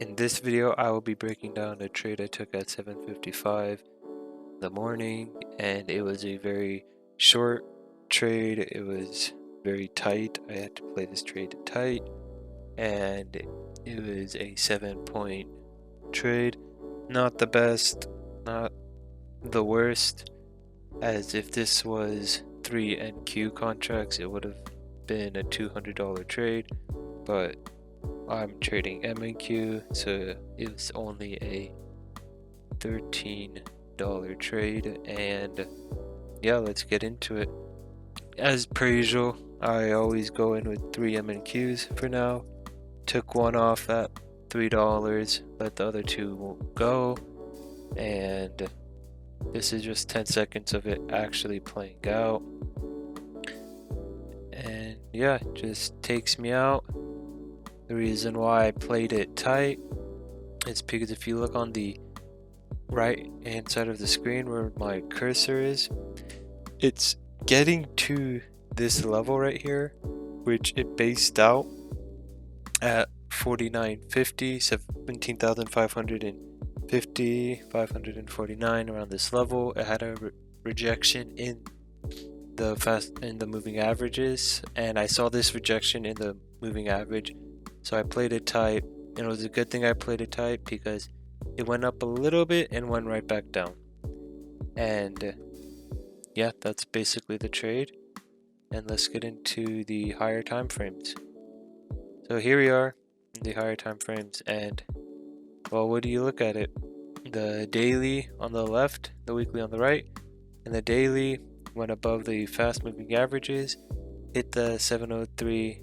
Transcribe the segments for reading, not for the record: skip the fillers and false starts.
In this video, I will be breaking down a trade I took at 7:55 in the morning, and it was a very short trade. It was very tight. I had to play this trade tight, and it was a 7-point trade. Not the best, not the worst, as if this was 3 NQ contracts, it would have been a $200 trade, but I'm trading MNQ, so it was only a $13 trade, and yeah, let's get into it. As per usual, I always go in with 3 MNQs for now. Took one off at $3, let the other two go, and this is just 10 seconds of it actually playing out. And yeah, it just takes me out. The reason why I played it tight is because if you look on the right hand side of the screen where my cursor is, it's getting to this level right here, which it based out at 49.50, 17,550, 549, around this level. It had a rejection in the moving averages, and I saw this rejection in the moving average, so I played it tight. And it was a good thing I played it tight because it went up a little bit and went right back down. And yeah, that's basically the trade. And let's get into the higher time frames. So here we are in the higher time frames, and well, what do you look at it? The daily on the left, the weekly on the right, and the daily went above the fast moving averages, hit the 703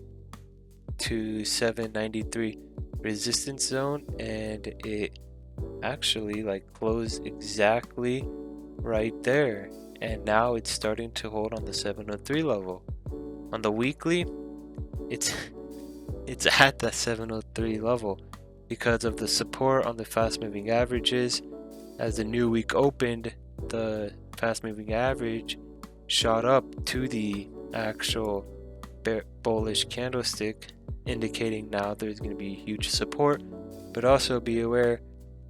to 793 resistance zone, and it actually closed exactly right there, and now it's starting to hold on the 703 level. On the weekly, it's at the 703 level because of the support on the fast moving averages. As the new week opened, the fast moving average shot up to the actual bullish candlestick, indicating now there's going to be huge support. But also be aware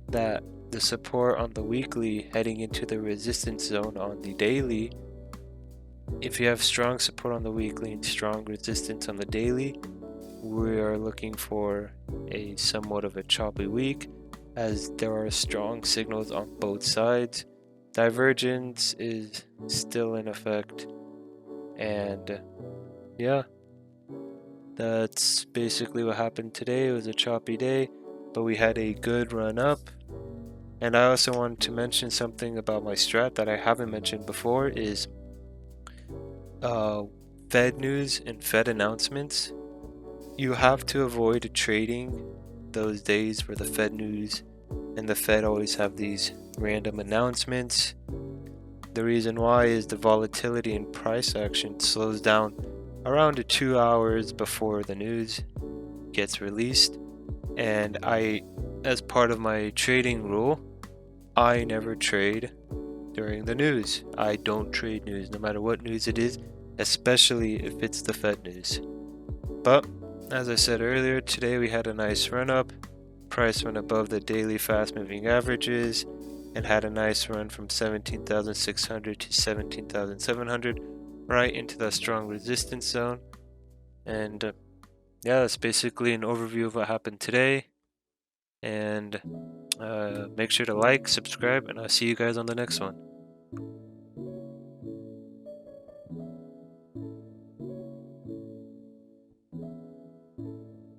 that the support on the weekly heading into the resistance zone on the daily, if you have strong support on the weekly and strong resistance on the daily, we are looking for a somewhat of a choppy week, as there are strong signals on both sides. Divergence is still in effect, and yeah, that's basically what happened today. It was a choppy day, but we had a good run up. And I also wanted to mention something about my strat that I haven't mentioned before is Fed news and Fed announcements. You have to avoid trading those days where the Fed news and the Fed always have these random announcements. The reason why is the volatility and price action slows down around 2 hours before the news gets released, and as part of my trading rule, I never trade during the news. I don't trade news no matter what news it is, especially if it's the Fed news. But as I said earlier, today we had a nice run up. Price went above the daily fast moving averages and had a nice run from 17,600 to 17,700 right into that strong resistance zone. And yeah, that's basically an overview of what happened today. And make sure to like, subscribe, and I'll see you guys on the next one.